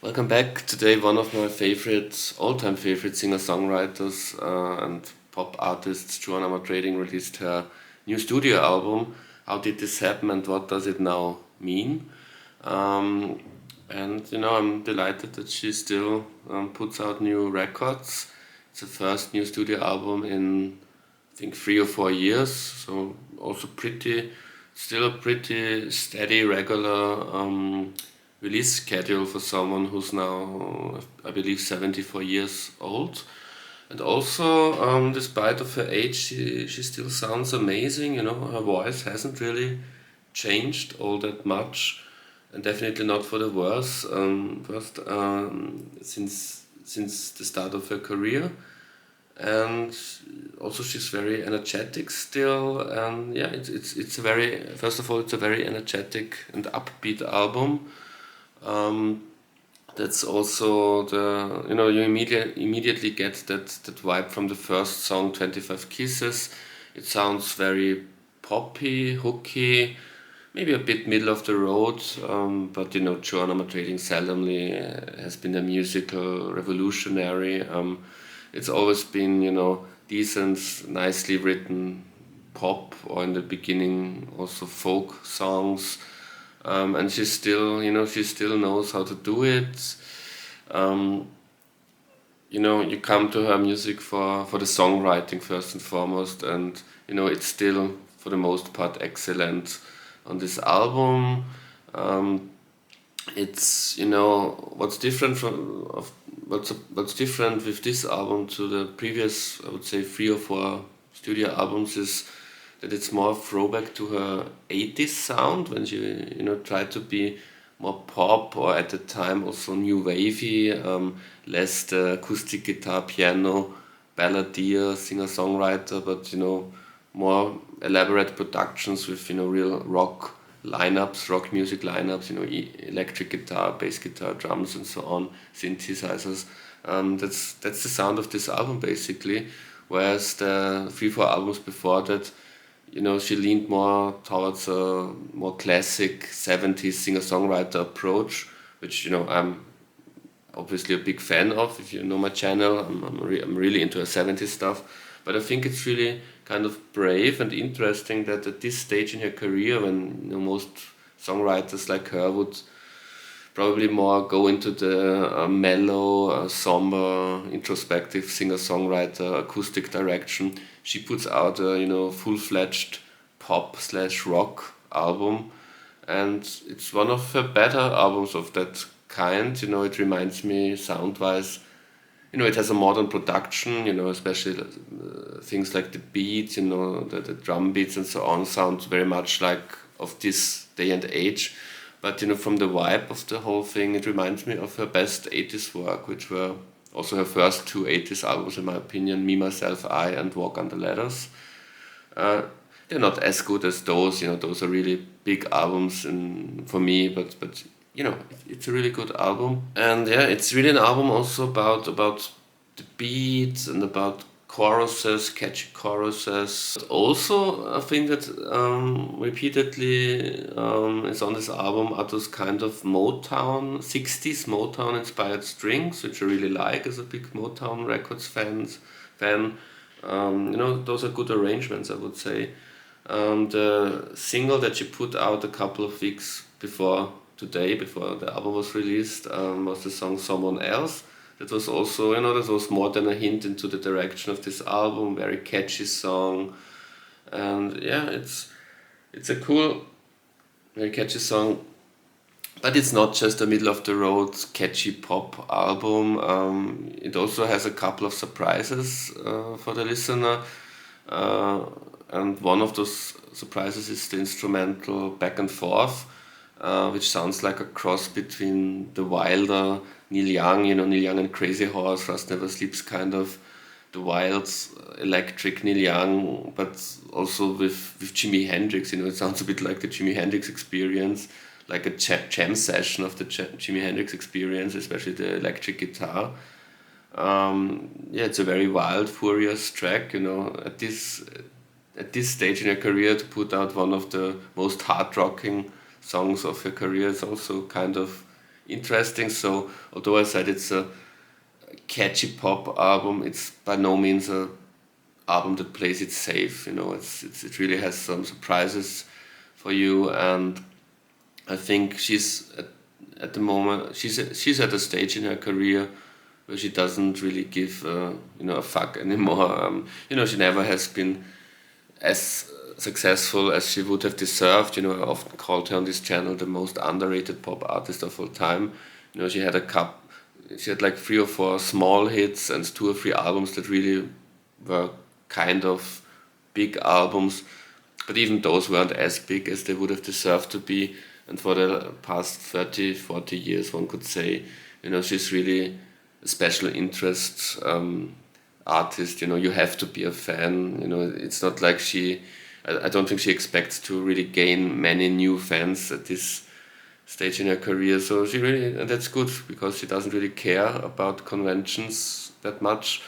Welcome back. Today, one of my all-time favorite singer-songwriters and pop artists, Joan Armatrading, released her new studio album. How did this happen, and what does it now mean? Um, I'm delighted that she still puts out new records. It's her first new studio album in, I think, 3 or 4 years. So also still a pretty steady, regular release schedule for someone who's now, I believe, 74 years old. And also, despite of her age, she still sounds amazing. Her voice hasn't really changed all that much, and definitely not for the worse. First, since the start of her career, and also she's very energetic still. And yeah, it's a very first of all it's a very energetic and upbeat album. Um, that's also you immediately get that vibe from the first song, 25 Kisses. It sounds very poppy, hooky, maybe a bit middle of the road, but Joan Armatrading seldomly has been a musical revolutionary. It's always been decent, nicely written pop, or in the beginning also folk songs. And she still knows how to do it. Um, you come to her music for the songwriting first and foremost, and it's still for the most part excellent on this album. Um, it's what's different what's different with this album to the previous, I would say, 3 or 4 studio albums, is that it's more throwback to her 80s sound, when she tried to be more pop, or at the time also new wavy, less the acoustic guitar, piano, balladeer, singer-songwriter, but more elaborate productions with real rock music lineups, electric guitar, bass guitar, drums, and so on, synthesizers. That's the sound of this album basically. Whereas the 3 4 albums before that, she leaned more towards a more classic 70s singer-songwriter approach, which I'm obviously a big fan of. If you know my channel, I'm really into her 70s stuff. But I think it's really kind of brave and interesting that at this stage in her career, when most songwriters like her would probably more go into the mellow, somber, introspective singer-songwriter acoustic direction, she puts out a full-fledged pop/rock album, and it's one of her better albums of that kind. It reminds me sound-wise. It has a modern production. Especially things like the beat. The drum beats and so on sound very much like of this day and age. But from the vibe of the whole thing, it reminds me of her best 80s work, which were also her first 2 80s albums, in my opinion: Me, Myself, I, and Walk on the Ladders. Uh, they're not as good as those. Those are really big albums for me, but it's a really good album. And yeah, it's really an album also about the beats and about choruses, catchy choruses. But also, I think that repeatedly is on this album are those kind of 60s Motown inspired strings, which I really like as a big Motown Records fan. Those are good arrangements, I would say. The single that she put out a couple of weeks before the album was released, was the song Someone Else. That was also, that was more than a hint into the direction of this album. Very catchy song. And yeah, it's a cool, very catchy song. But it's not just a middle of the road catchy pop album. It also has a couple of surprises for the listener. And one of those surprises is the instrumental Back and Forth, which sounds like a cross between the wilder Neil Young, Neil Young and Crazy Horse, Rust Never Sleeps, kind of the wild, electric Neil Young, but also with Jimi Hendrix. It sounds a bit like the Jimi Hendrix Experience, like a jam session of the Jimi Hendrix Experience, especially the electric guitar. Yeah, it's a very wild, furious track. At this stage in her career, to put out one of the most hard rocking songs of her career is also kind of interesting. So although I said it's a catchy pop album, it's by no means a album that plays it safe. You know, it really has some surprises for you, and I think she's at the moment she's at a stage in her career where she doesn't really give a fuck anymore. She never has been as successful as she would have deserved. I often called her on this channel the most underrated pop artist of all time. She had like 3 or 4 small hits and 2 or 3 albums that really were kind of big albums, but even those weren't as big as they would have deserved to be. And for the past 30, 40 years, one could say, she's really a special interest artist. You have to be a fan. It's not like I don't think she expects to really gain many new fans at this stage in her career. So and that's good because she doesn't really care about conventions that much.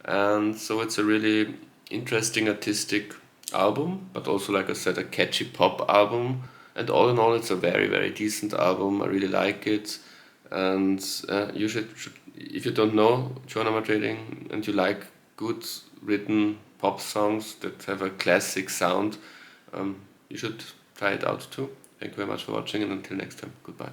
And so it's a really interesting artistic album, but also, like I said, a catchy pop album. And all in all, it's a very, very decent album. I really like it. And you should, if you don't know Joan Armatrading and you like good written pop songs that have a classic sound, you should try it out too. Thank you very much for watching, and until next time, goodbye.